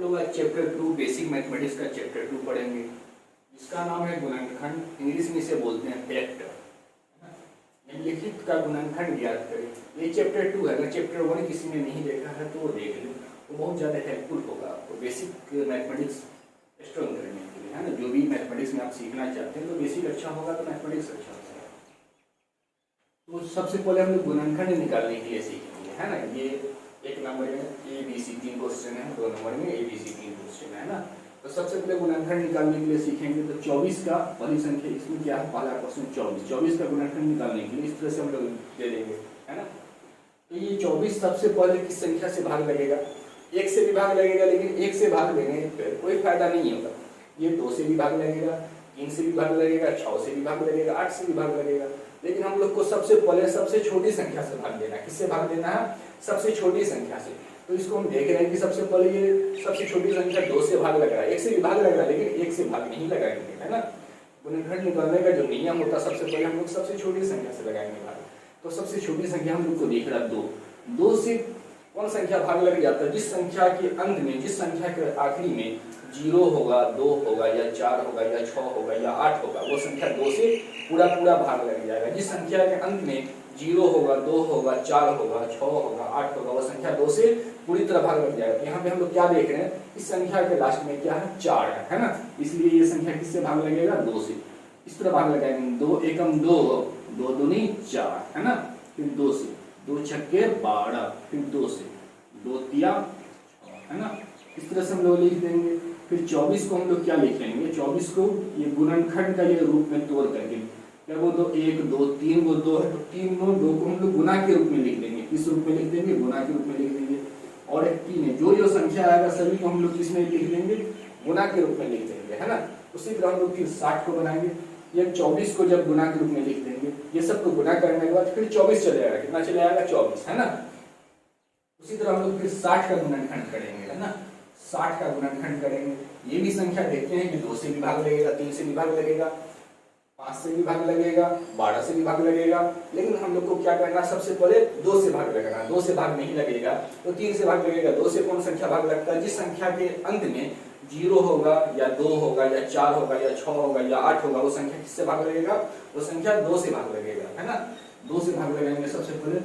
लोग आज chapter 2 basic mathematics का चैप्टर 2 पढ़ेंगे, जिसका नाम है गुणनखंड। इंग्लिश में इसे बोलते हैं फैक्टर। निम्नलिखित का गुणनखंड ज्ञात करें। ये चैप्टर 2 है। अगर चैप्टर 1 किसी ने नहीं देखा है तो वो देख ले, वो बहुत ज़्यादा हेल्पफुल होगा आपको बेसिक मैथमेटिक्स स्ट्रॉन्ग करने के लिए, है ना। जो भी मैथमेटिक्स में आप सीखना चाहते हैं तो बेसिक अच्छा होगा तो मैथमेटिक्स अच्छा होगा। तो सबसे पहले हम लोग गुणनखंड निकालने के लिए सीखेंगे, है ना। ये एक नंबर में ABC 3 क्वेश्चन है, 2 नंबर में ABC 3 क्वेश्चन है ना। तो सबसे पहले गुणनखंड निकालने के लिए सीखेंगे। तो 24 का पहली संख्या इसमें क्या है, पहला क्वेश्चन 24 का गुणनखंड निकालने के लिए इस तरह से हम लोग दे देंगे, है ना। तो ये 24 सबसे पहले किस संख्या से भाग लगेगा, 1 से भी भाग लगेगा, लेकिन 1 से भाग लेने पर कोई फायदा नहीं होगा। ये 2 से भी भाग लगेगा, 3 से भी भाग लगेगा, 6 से भी भाग लगेगा, 8 से भी भाग लगेगा। लेकिन हम लोग को सबसे पहले सबसे छोटी संख्या से भाग देना है। किससे भाग देना है, सबसे छोटी संख्या से। तो इसको हम देख रहे हैं कि सबसे पहले ये सबसे छोटी संख्या 2 से भाग लग रहा है, 1 से भी भाग लग रहा है, लेकिन 1 से भाग नहीं लगाएंगे, है ना। गुणनखंड निकालने का जो नियम होता है, सबसे पहले हम लोग सबसे छोटी संख्या से लगाएंगे भाग। तो सबसे छोटी संख्या हम लोग को दिख रहा है 2। 2 से कौन संख्या भाग लग जाता है, जिस संख्या के अंत में, जिस संख्या के आखिरी में 0 होगा, 2 होगा, या 4 होगा, या 6 होगा, या 8 होगा, वो संख्या 2 से पूरा भाग लग जाएगा। जिस संख्या के अंत में 0 होगा, 2 होगा, 4 होगा, 6 होगा, 8 होगा, वो संख्या 2 से पूरी तरह भाग लग जाएगा। यहाँ पे हम लोग क्या देख रहे हैं, इस संख्या के लास्ट में क्या है, 4 है ना। इसलिए ये संख्या किससे भाग लगेगा, 2 से। इस तरह भाग लगाएंगे, 2 एकम 2, 2 दूनी 4, है ना। फिर 2 से, 2 छक्के 12, फिर 2 से, 2 तिया, है ना। इस तरह से हम लोग लिख देंगे। फिर 24 को हम लोग क्या लिख लेंगे, 24 को ये गुणनखंड का ये रूप में तोड़ करके, क्या वो 2 1 2 3 वो 2 है, तो 3 2 को हम लोग गुना के रूप में लिख देंगे। किस रूप में लिख देंगे, गुना के रूप में लिख देंगे। और एक 3 है, जो संख्या आएगा सभी को हम लोग किसमें लिख देंगे, गुना के रूप में लिख देंगे, है ना। उसी तरह हम लोग फिर 60 को बनाएंगे। ये 24 को जब गुना के रूप में लिख देंगे, ये सबको गुना करने के बाद फिर 24 चले आएगा, कितना चले आएगा, 24, है ना। उसी तरह हम लोग फिर 60 का गुणनखंड करेंगे, है ना। 60 का गुणनखंड करेंगे। ये भी संख्या देखते हैं कि 2 से भी भाग लगेगा, 3 से भी भाग लगेगा, 5 से भी भाग लगेगा, 12 से भी भाग लगेगा। लेकिन हम लोग को क्या करना, सबसे पहले 2 से भाग लगाना। 2 से भाग नहीं लगेगा तो 3 से भाग लगेगा। 2 से कौन संख्या भाग लगता है, जिस संख्या के अंत में 0 होगा, या 2 होगा, या 4 होगा, या 6 होगा, या 8 होगा, वो संख्या किससे भाग लगेगा, वो संख्या 2 से भाग लगेगा, है ना। 2 से भाग लगाएंगे। सबसे पहले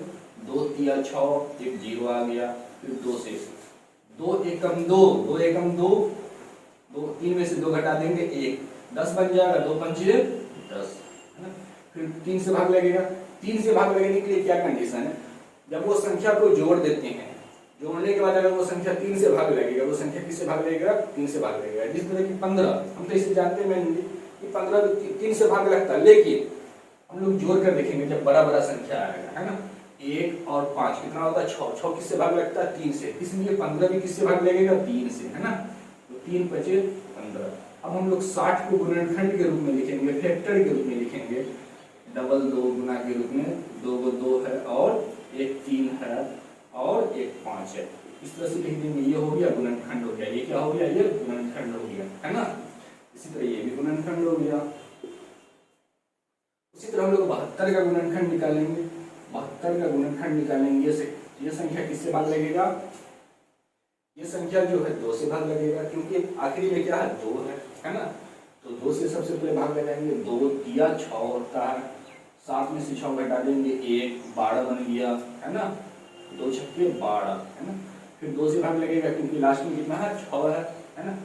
2 तिया 6, एक 0 आ गया। फिर 2 से, 2 एकम 2, 2 एकम 2, 3 में से 2 घटा देंगे 1, 10 बन जाएगा, 2 पंचे 10, है ना। फिर 3 से भाग लगेगा। 3 से भाग लगने के लिए क्या कंडीशन है, जब वो संख्या को जोड़ देते हैं, जोड़ने के बाद अगर वो संख्या 3 से भाग लगेगा, वो संख्या किससे भाग लगेगा, 3 से भाग लगेगा। जिस तरह की 15, हम तो इसे जानते हैं कि 15 3 से भाग लगता है, लेकिन हम लोग जोड़ कर देखेंगे जब बड़ा संख्या आएगा, है ना। 1 और 5 कितना होता है, 6। 6 किससे भाग लगता है, 3 से। इसलिए 15 भी किससे भाग लगेगा, 3 से, है ना। तो 3 5 15। अब हम लोग 60 को गुणनखंड के रूप में लिखेंगे, फैक्टर के रूप में लिखेंगे। डबल 2 गुना के रूप में, 2 को 2 है, और एक 3 है, और एक 5 है। इस तरह से लिख देंगे। ये हो गया गुणनखंड हो गया। ये क्या हो गया, ये गुणनखंड हो गया, है ना। इसी तरह ये भी गुणनखंड हो गया। उसी तरह हम लोग 72 का गुणनखंड निकालेंगे। 72 का गुणनखंड निकालेंगे। ये संख्या किससे भाग लगेगा, ये संख्या जो है 2 से भाग लगेगा, क्योंकि आखिरी में क्या है, 2 है ना। तो 2 से सबसे पहले भाग लगाएंगे। 2 तिया 6 होता है, 7 में से 6 घटा देंगे 1, 12 बन गया, है ना। 2 छक्के 12, है ना। फिर 2 से भाग लगेगा, क्योंकि लास्ट में कितना है, 6 है ना।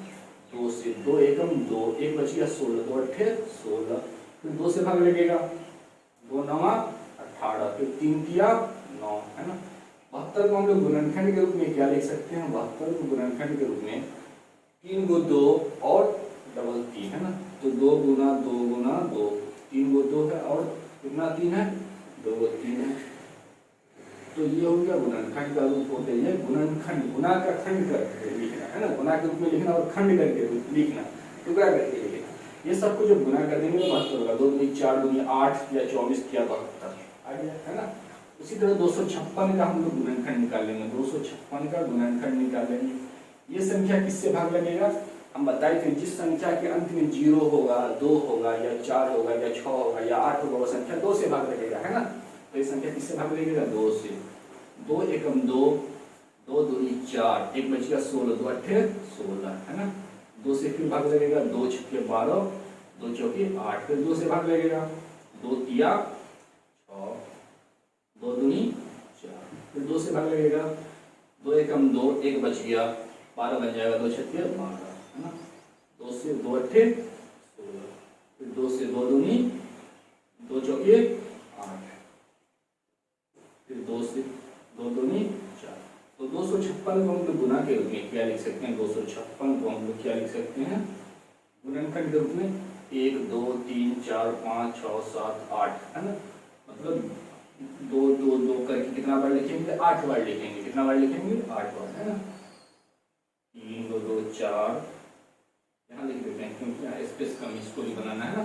2 से, 2 एकम 2, 1 बच गया 16, 2 अट्ठे 16। फिर 2 से भाग लगेगा, 2 9 18, फिर 3 तिया 9, है ना। 72 को हम लोग गुणनखंड के रूप में क्या लिख सकते हैं, 72 को गुणनखंड के रूप में 3 को 2 और डबल 3, है ना। तो 2 गुना 2, 3 को 2 है, और कितना 3 है, 2 को 3 है। तो ये हो गया गुणनखंड का रूप होते हैं। गुणनखंड, गुना का खंड करके लिखना, है ना। गुना के रूप में लिखना और खंड करके लिखना, टुकड़ा करके लिखना। ये सबको जब गुना कर देंगे तो 72 होगा। 2 दूनी 4, 2 8 या 24 या 72 आ गया, है ना। उसी तरह 256 का हम लोग गुणनखंड निकालेंगे। 256 का गुणनखंड निकालेंगे। ये संख्या किससे भाग लगेगा, हम बताए थे, जिस संख्या के अंत में 0 होगा, 2 होगा, या 4 होगा, या 6 होगा, या 8 होगा, वो संख्या 2 से भाग लगेगा, है ना। तो ये संख्या किससे भाग लगेगा, 2 से। 2 एकम 2, 2 दूनी 4, एक बच गया 16, 2 अट्ठे 16 है ना। 2 से फिर भाग लगेगा, 2 छक्के 12, 2 चौके 8, फिर 2 से भाग लगेगा, 2 तिया 6, 2 दूनी 4, फिर 2 से भाग लगेगा, 2 एकम 2, एक बच गया 12 बन जाएगा, 2 छक्के 12 है ना। 2 से 2 अट्ठे 16, फिर 2 से 2 दूनी 2 चौके 8, फिर 2 से 2 दूनी 4। तो 256 को हम लोग गुना के रूप में क्या लिख सकते हैं, 256 को हम लोग क्या लिख सकते हैं गुणनखंड के रूप में 1 2 3 4 5 6 7 8 है ना। मतलब 2 2 2 करके कितना बार लिखेंगे, 8 बार लिखेंगे। कितना बार लिखेंगे, 8 बार है ना। 3 2 2 4 यहाँ लिख देते हैं क्योंकि यहाँ स्पेस कम, इसको ही बनाना है ना।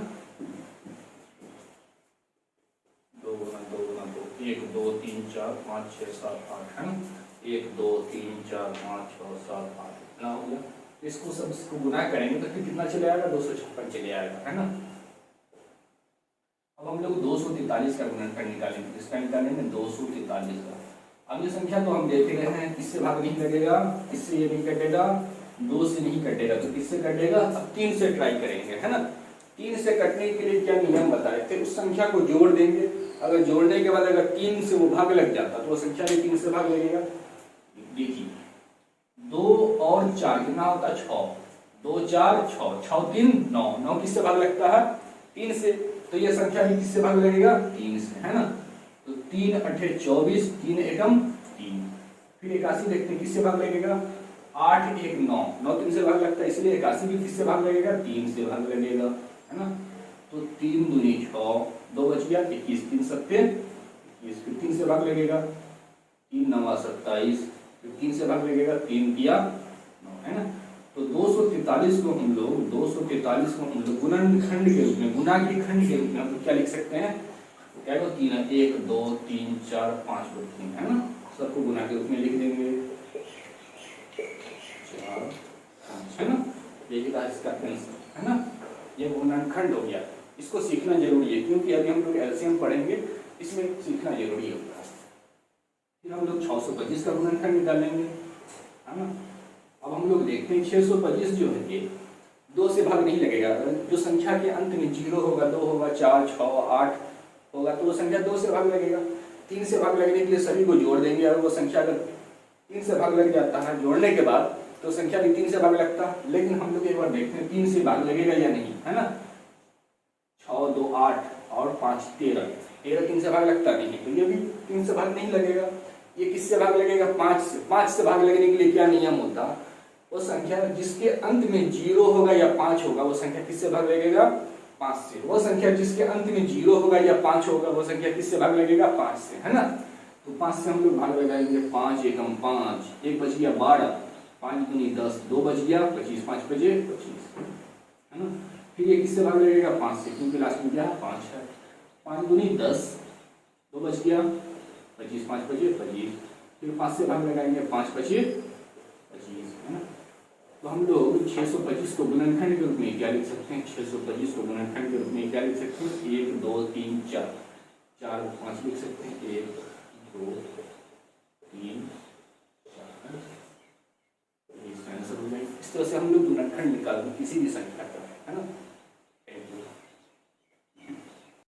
2 गुना 2 गुना 2, 1 2 3 4 5 6 7 8 है ना। 1 2 3 4 5 6 7 8 इतना हो गया। इसको सब इसको गुना करेंगे तो फिर कितना चले आएगा, 256 चले आएगा है ना। अब हम लोग 243 का गुणनखंड निकालेंगे। किसका निकालेंगे, 243 का। अब ये संख्या तो हम देख रहे हैं, किससे भाग नहीं लगेगा, किससे ये नहीं कटेगा, 2 से नहीं कटेगा तो किससे कटेगा। अब 3 से ट्राई करेंगे है ना। 3 से कटने के लिए क्या नियम बताए थे, उस संख्या को जोड़ देंगे। अगर जोड़ने के बाद अगर 3 से वो भाग लग जाता तो वो संख्या भी 3 से भाग लगेगा। देखिए 2 और 4 कितना होता है, 6, 2 4 6, 6 3 9, 9 किससे भाग लगता है, 3 से। तो ये संख्या भी किससे भाग लगेगा, 3 से है ना। तो 3 अट्ठे 24, 3 एकम 3, फिर 81 देखते हैं किससे भाग लगेगा, 8 1 9, 9 3 से भाग लगता है, इसलिए 81 भी किससे भाग लगेगा, 3 से भाग लगेगा है ना। तो 3 दूनी 6, 2 बच गया 21, 3 सत्ते 21, फिर 3 से भाग लगेगा, 3 9 27, फिर 3 से भाग लगेगा, 3 किया 9 है ना। तो 243 को हम लोग गुणनखंड के रूप में, गुना के खंड के रूप में हम लोग क्या लिख सकते हैं, क्या है 3 1 2 3 4 5 2 3 है ना। सबको गुना के रूप में लिख देंगे 4 5 है ना। देखिए इसका आंसर है ना, ये गुणनखंड हो गया। इसको सीखना जरूरी है क्योंकि अभी हम लोग एलसीएम पढ़ेंगे, इसमें सीखना जरूरी होता है। फिर हम लोग 625 का गुणनखंड निकालेंगे है ना। अब हम लोग देखते हैं 625 जो है ये 2 से भाग नहीं लगेगा। जो संख्या के अंत में 0 होगा, 2 होगा, 4 6 8 होगा तो वो संख्या 2 से भाग लगेगा। 3 से भाग लगने के लिए सभी को जोड़ देंगे। और वो संख्या अगर 3 से भाग लग जाता है जोड़ने के बाद तो संख्या भी 3 से भाग लगता है। लेकिन हम लोग एक बार देखते हैं 3 से भाग लगेगा या नहीं है ना। 6 2 8 और 5 13, 13 3 से भाग लगता नहीं, तो ये भी 3 से भाग नहीं लगेगा। ये किससे भाग लगेगा, 5 से। 5 से भाग लगने के लिए क्या नियम होता, वो संख्या जिसके अंत में 0 होगा या 5 होगा वो संख्या किससे भाग लगेगा, 5 से। वो संख्या जिसके अंत में 0 होगा या 5 होगा वो संख्या किससे भाग लगेगा, 5 से है ना। तो 5 से हम लोग भाग लगाएंगे, 5 एकम 5, 1 बच गया 12, 5 दूनी 10, 2 बच गया 25, 5 बजे 25 है ना। फिर ये किससे भाग लगेगा, 5 से, क्योंकि लास्ट में क्या है 5 है। 5 दूनी 10, 2 बच गया 25, 5 बजे 25, फिर 5 से भाग लगाएंगे, 5 बचे 25 है ना। तो हम लोग 625 को गुणनखंड के रूप में क्या लिख सकते हैं, 625 को गुणनखंड के रूप में क्या लिख सकते हैं, 1 2 3 4, 4 5 लिख सकते हैं, 1 2 3 4 इसका आंसर हो जाएगा। इस तरह से हम लोग गुणनखंड निकालते किसी भी संख्या का है ना।